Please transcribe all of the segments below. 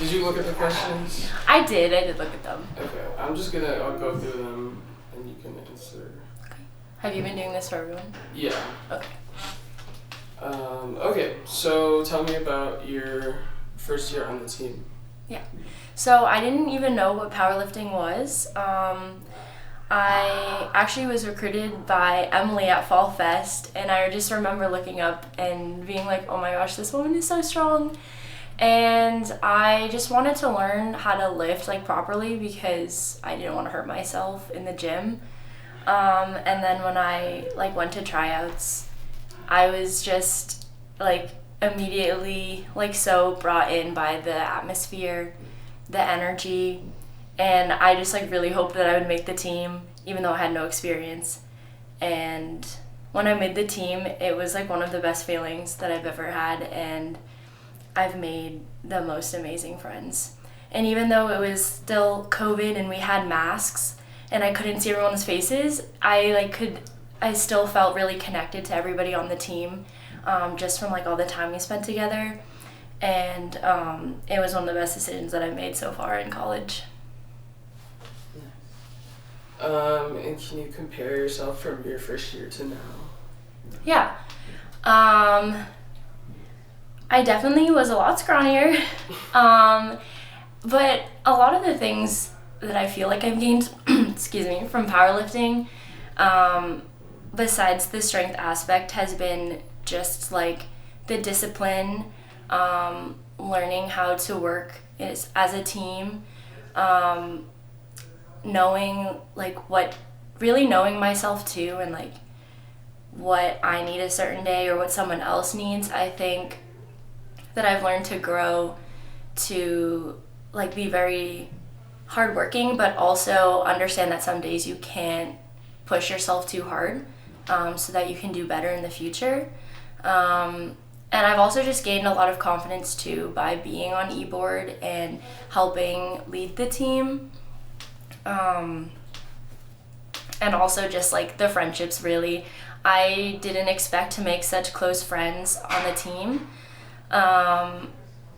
Did you look at the questions? I did look at them. Okay, I'll go through them and you can answer. Okay. Have you been doing this for everyone? Yeah. Okay. Okay, so tell me about your first year on the team. Yeah. So I didn't even know what powerlifting was. I actually was recruited by Emily at Fall Fest, and I just remember looking up and being like, oh my gosh, this woman is so strong. And I just wanted to learn how to lift like properly because I didn't want to hurt myself in the gym. And then when I like went to tryouts, I was just like immediately like so brought in by the atmosphere, the energy, and I just like really hoped that I would make the team even though I had no experience. And when I made the team, it was like one of the best feelings that I've ever had, and I've made the most amazing friends. And even though it was still COVID and we had masks and I couldn't see everyone's faces, I still felt really connected to everybody on the team, just from like all the time we spent together. And it was one of the best decisions that I've made so far in college. And can you compare yourself from your first year to now? Yeah. I definitely was a lot scrawnier. But a lot of the things that I feel like I've gained, excuse me, from powerlifting, besides the strength aspect, has been just like the discipline, learning how to work as a team, knowing myself too, and like what I need a certain day or what someone else needs. I think that I've learned to grow to like be very hardworking, but also understand that some days you can't push yourself too hard, so that you can do better in the future. And I've also just gained a lot of confidence too by being on e-board and helping lead the team. And also just like the friendships, really. I didn't expect to make such close friends on the team. I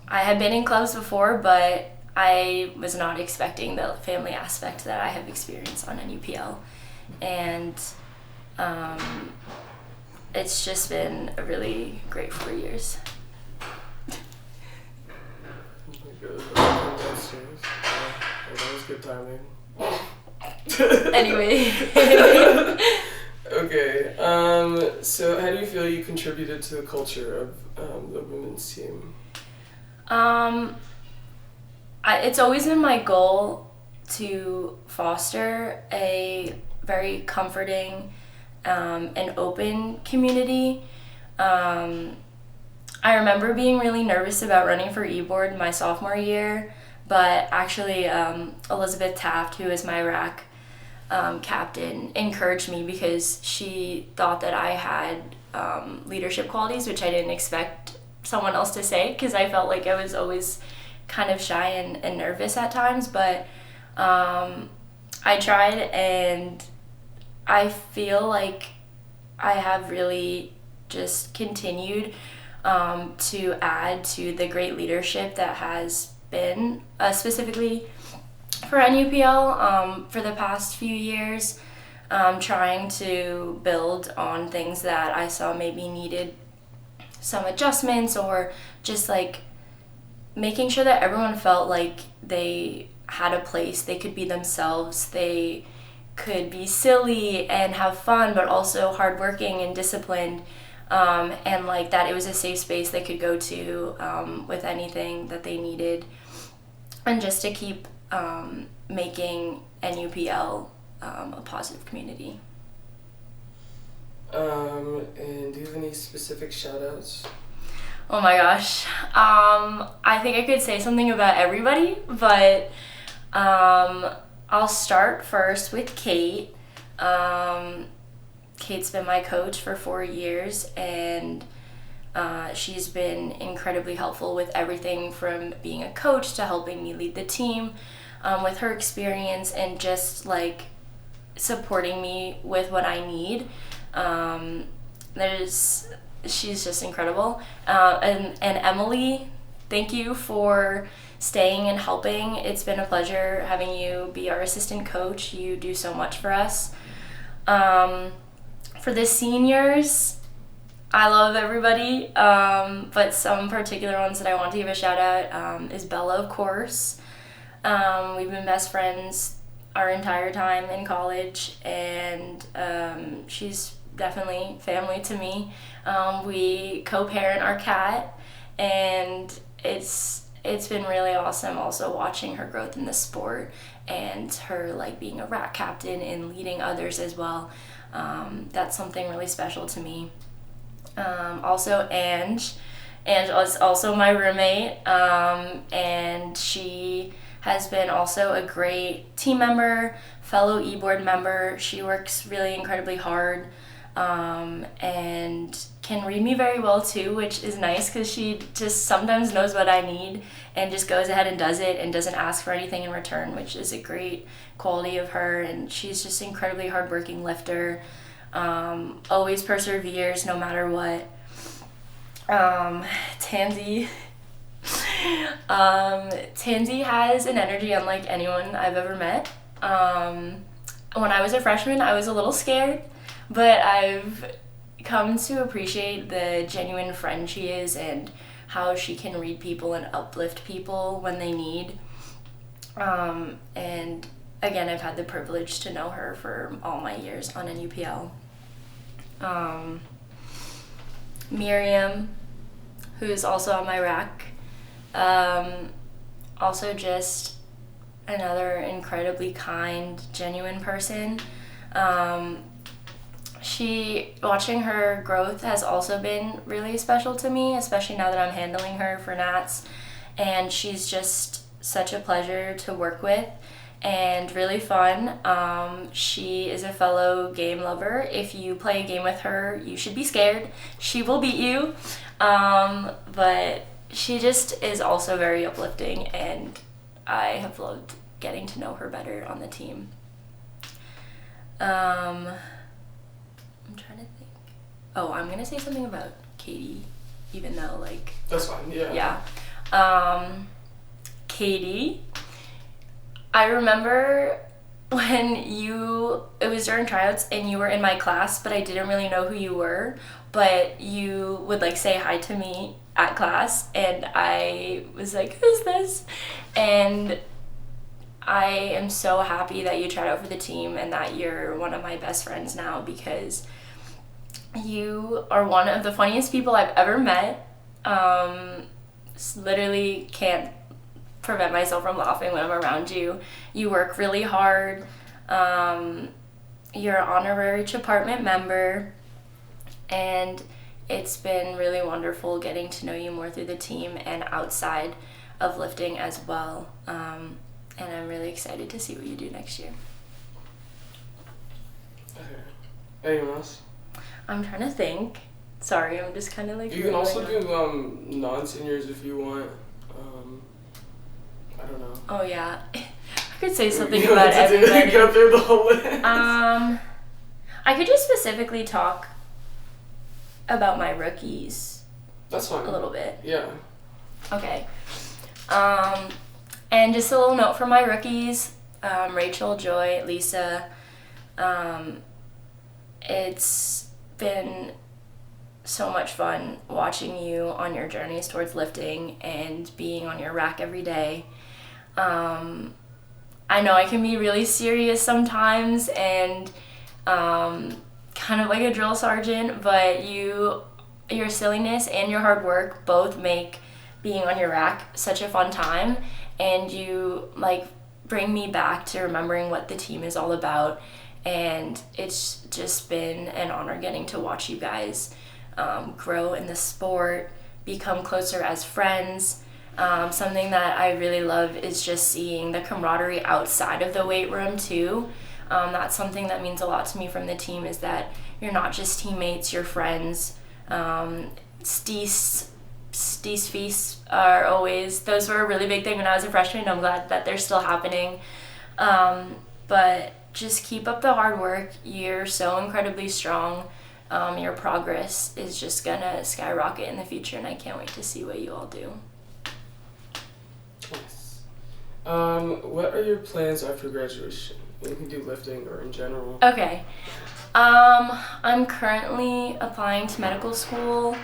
had been in clubs before, but I was not expecting the family aspect that I have experienced on NUPL. And it's just been a really great 4 years. That was good timing. Anyway. Okay, so how do you feel you contributed to the culture of the women's team? It's always been my goal to foster a very comforting and open community. I remember being really nervous about running for e-board my sophomore year, but actually Elizabeth Taft, who is my RAC captain, encouraged me because she thought that I had leadership qualities, which I didn't expect someone else to say, because I felt like I was always kind of shy and nervous at times. But I tried, and I feel like I have really just continued to add to the great leadership that has been specifically for NUPL for the past few years, trying to build on things that I saw maybe needed some adjustments, or just like making sure that everyone felt like they had a place, they could be themselves, they could be silly and have fun, but also hardworking and disciplined, and like that it was a safe space they could go to with anything that they needed, and just to keep making NUPL a positive community. And do you have any specific shout-outs? Oh my gosh. I think I could say something about everybody, but I'll start first with Kate. Kate's been my coach for 4 years, and she's been incredibly helpful with everything from being a coach to helping me lead the team with her experience, and just like supporting me with what I need. She's just incredible. And Emily, thank you for staying and helping. It's been a pleasure having you be our assistant coach. You do so much for us. For the seniors, I love everybody, but some particular ones that I want to give a shout out is Bella, of course. We've been best friends our entire time in college, and she's definitely family to me. We co-parent our cat, and it's been really awesome also watching her growth in the sport and her like being a rack captain and leading others as well. That's something really special to me. Also Ange is also my roommate, and she has been also a great team member, fellow e-board member. She works really incredibly hard, and can read me very well too, which is nice because she just sometimes knows what I need and just goes ahead and does it and doesn't ask for anything in return, which is a great quality of her. And she's just an incredibly hardworking lifter, always perseveres no matter what. Tansy has an energy unlike anyone I've ever met. When I was a freshman, I was a little scared, but I've come to appreciate the genuine friend she is and how she can read people and uplift people when they need. And again, I've had the privilege to know her for all my years on NUPL. Miriam, who's also on my rack, also just another incredibly kind, genuine person. Watching her growth has also been really special to me, especially now that I'm handling her for Nats, and she's just such a pleasure to work with and really fun. She is a fellow game lover. If you play a game with her, you should be scared. She will beat you, but she just is also very uplifting, and I have loved getting to know her better on the team. I'm trying to think. Oh, I'm gonna say something about Katie, even though like... That's fine, yeah. Yeah. Katie, I remember when it was during tryouts and you were in my class, but I didn't really know who you were, but you would like say hi to me at class, and I was like, who's this? And I am so happy that you tried out for the team and that you're one of my best friends now, because you are one of the funniest people I've ever met. Literally can't prevent myself from laughing when I'm around you. You work really hard. You're an honorary department member, and it's been really wonderful getting to know you more through the team and outside of lifting as well. And I'm really excited to see what you do next year. Okay. Anyone else? I'm trying to think. Sorry, I'm just kind of like... You can also do non-seniors if you want. I don't know. Oh, yeah. I could say something about everybody. Go through the whole list. I could just specifically talk about my rookies. That's fine. A little bit. Yeah. Okay. And just a little note for my rookies, Rachel, Joy, Lisa. It's been so much fun watching you on your journeys towards lifting and being on your rack every day. I know I can be really serious sometimes and kind of like a drill sergeant, but your silliness and your hard work both make being on your rack such a fun time, and you like bring me back to remembering what the team is all about. And it's just been an honor getting to watch you guys grow in the sport, become closer as friends. Something that I really love is just seeing the camaraderie outside of the weight room too. That's something that means a lot to me from the team, is that you're not just teammates, you're friends. Stees feasts are always, those were a really big thing when I was a freshman. I'm glad that they're still happening. But just keep up the hard work. You're so incredibly strong. Your progress is just gonna skyrocket in the future, and I can't wait to see what you all do. Nice. What are your plans after graduation? You can do lifting or in general. Okay. I'm currently applying to medical school.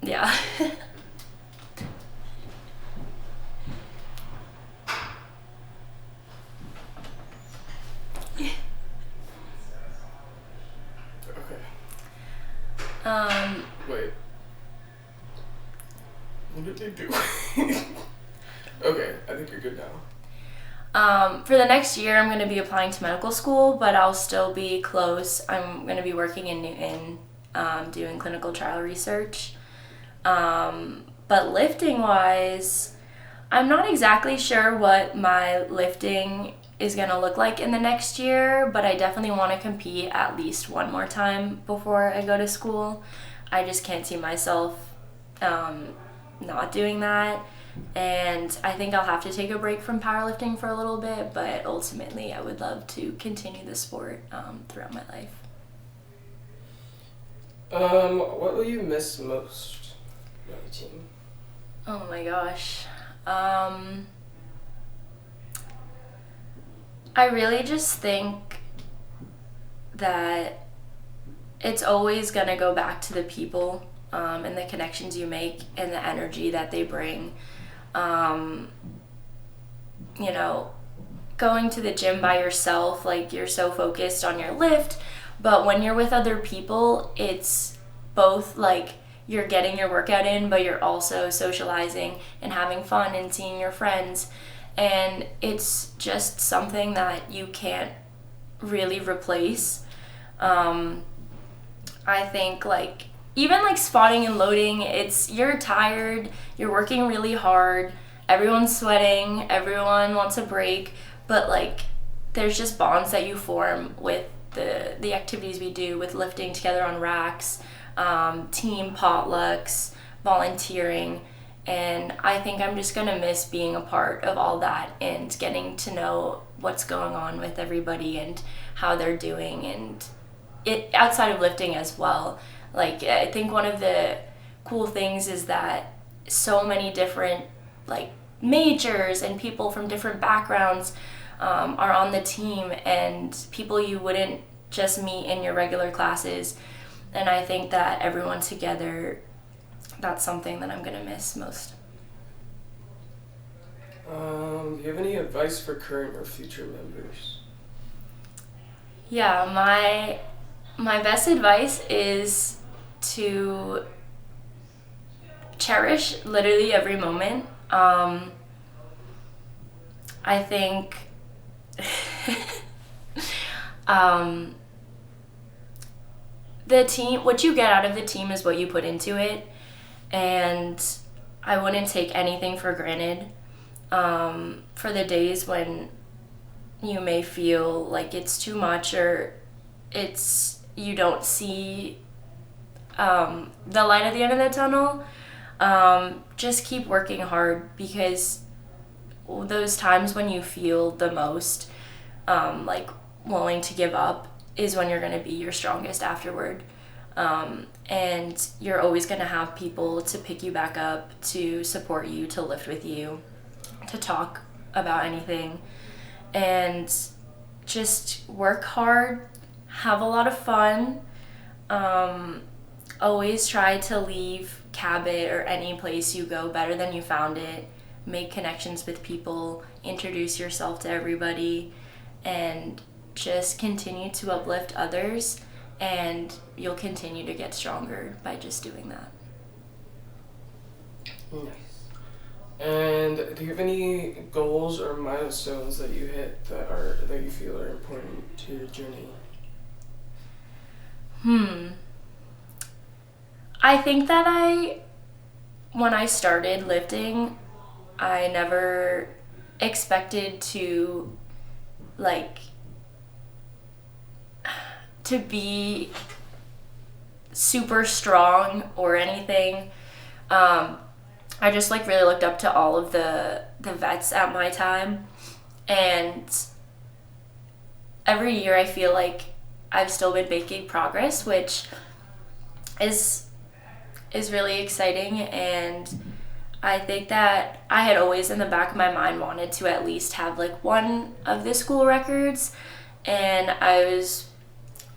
Yeah. Okay. Um, Wait. What did they do? Okay, I think you're good now. For the next year, I'm going to be applying to medical school, but I'll still be close. I'm going to be working in Newton, doing clinical trial research. But lifting-wise, I'm not exactly sure what my lifting is going to look like in the next year, but I definitely want to compete at least one more time before I go to school. I just can't see myself not doing that. And I think I'll have to take a break from powerlifting for a little bit, but ultimately I would love to continue the sport throughout my life. What will you miss most about the team? Oh my gosh. I really just think that it's always going to go back to the people and the connections you make and the energy that they bring. You know, going to the gym by yourself, like you're so focused on your lift, but when you're with other people, it's both like you're getting your workout in, but you're also socializing and having fun and seeing your friends. And it's just something that you can't really replace. I think like even like spotting and loading, you're tired, you're working really hard, everyone's sweating, everyone wants a break, but like there's just bonds that you form with the activities we do, with lifting together on racks, team potlucks, volunteering. And I think I'm just gonna miss being a part of all that and getting to know what's going on with everybody and how they're doing, and it outside of lifting as well. Like I think one of the cool things is that so many different like majors and people from different backgrounds are on the team, and people you wouldn't just meet in your regular classes. And I think that everyone together, that's something that I'm gonna miss most. Do you have any advice for current or future members? Yeah, my best advice is to cherish literally every moment. I think the team, what you get out of the team is what you put into it, and I wouldn't take anything for granted. For the days when you may feel like it's too much or you don't see the light at the end of the tunnel, just keep working hard, because those times when you feel the most like willing to give up is when you're going to be your strongest afterward. And you're always going to have people to pick you back up, to support you, to lift with you, to talk about anything. And just work hard, have a lot of fun. Always try to leave Cabot or any place you go better than you found it. Make connections with people, introduce yourself to everybody, and just continue to uplift others, and you'll continue to get stronger by just doing that. Nice. And do you have any goals or milestones that you hit that you feel are important to your journey? I think that when I started lifting, I never expected to be super strong or anything. I just really looked up to all of the vets at my time, and every year I feel like I've still been making progress, which is really exciting. And I think that I had always in the back of my mind wanted to at least have like one of the school records, and I was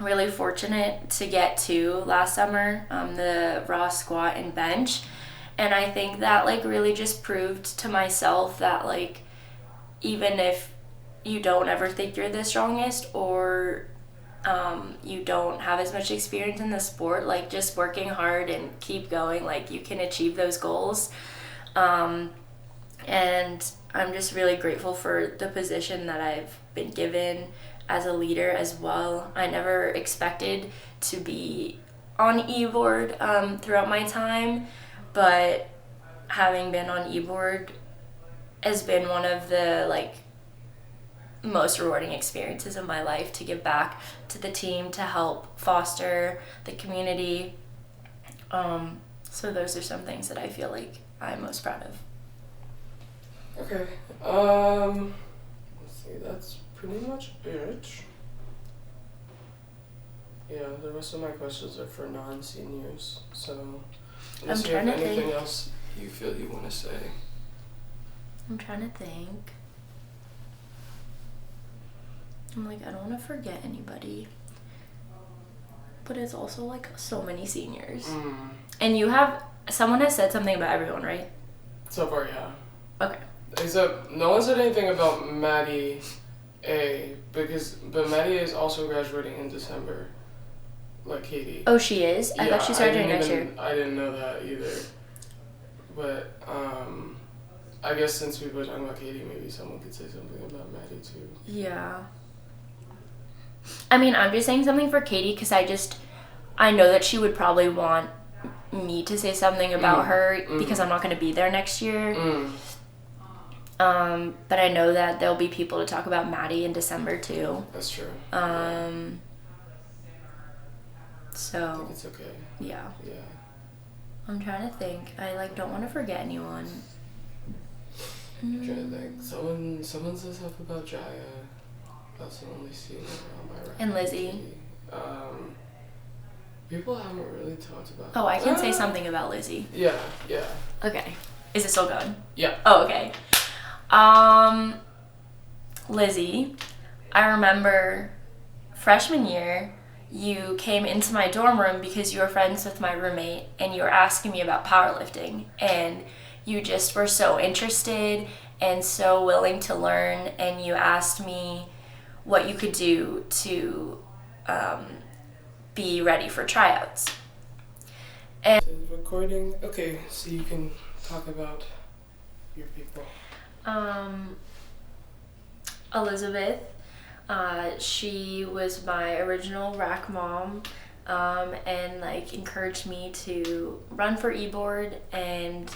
really fortunate to get two last summer, the raw squat and bench. And I think that like really just proved to myself that like even if you don't ever think you're the strongest, or you don't have as much experience in the sport, like just working hard and keep going, like you can achieve those goals. And I'm just really grateful for the position that I've been given as a leader as well. I never expected to be on e-board throughout my time, but having been on e-board has been one of the like most rewarding experiences of my life, to give back to the team, to help foster the community. So those are some things that I feel like I'm most proud of. Okay. Let's see, that's pretty much it. Yeah, the rest of my questions are for non-seniors, so unless you have anything else you feel you want to say. I'm trying to think. I'm like, I don't want to forget anybody. But it's also like so many seniors. And someone has said something about everyone, right? So far, yeah. Okay. Except no one said anything about Maddie A, but Maddie A is also graduating in December, like Katie. Oh, she is? I thought she started next year. I didn't know that either. But I guess since we were talking about Katie, maybe someone could say something about Maddie too. Yeah. I mean, I'm just saying something for Katie because I know that she would probably want me to say something about her because I'm not going to be there next year. But I know that there'll be people to talk about Maddie in December too. That's true. So I think it's okay. Yeah. Yeah. I'm trying to think. I don't want to forget anyone. I'm trying to think. Someone said stuff about Jaya. That's the only scene around my right. And Lizzie. People haven't really talked about. Oh, I can say something about Lizzie. Yeah. Okay. Is it still going? Yeah. Oh, okay. Lizzie, I remember freshman year, you came into my dorm room because you were friends with my roommate and you were asking me about powerlifting, and you just were so interested and so willing to learn, and you asked me what you could do to be ready for tryouts. And recording. Okay, so you can talk about your people. Elizabeth, she was my original rack mom, and like encouraged me to run for e-board and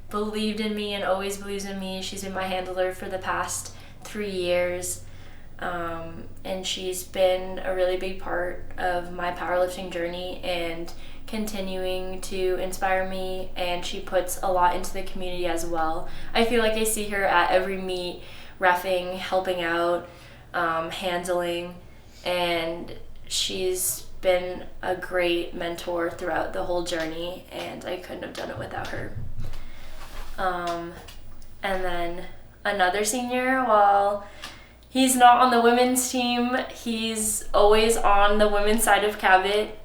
believed in me and always believes in me. She's been my handler for the past 3 years, and she's been a really big part of my powerlifting journey and continuing to inspire me, and she puts a lot into the community as well. I feel like I see her at every meet, reffing, helping out, handling, and she's been a great mentor throughout the whole journey, and I couldn't have done it without her. And then another senior, while he's not on the women's team, he's always on the women's side of Cabot,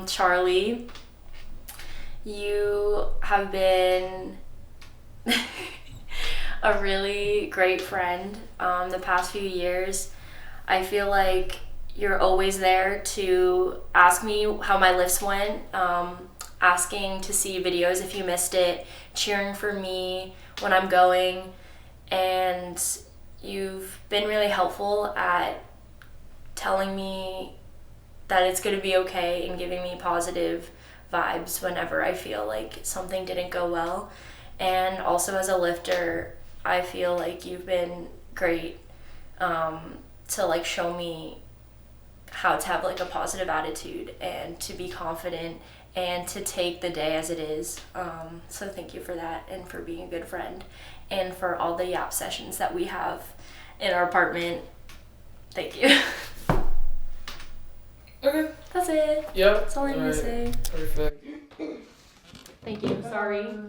Charlie. You have been a really great friend the past few years. I feel like you're always there to ask me how my lifts went, asking to see videos if you missed it, cheering for me when I'm going, and you've been really helpful at telling me that it's going to be okay and giving me positive vibes whenever I feel like something didn't go well. And also as a lifter, I feel like you've been great to like show me how to have like a positive attitude and to be confident and to take the day as it is. So thank you for that, and for being a good friend, and for all the yap sessions that we have in our apartment. Thank you. Okay. That's it. Yep. That's all I need to say. Perfect. Thank you. Sorry.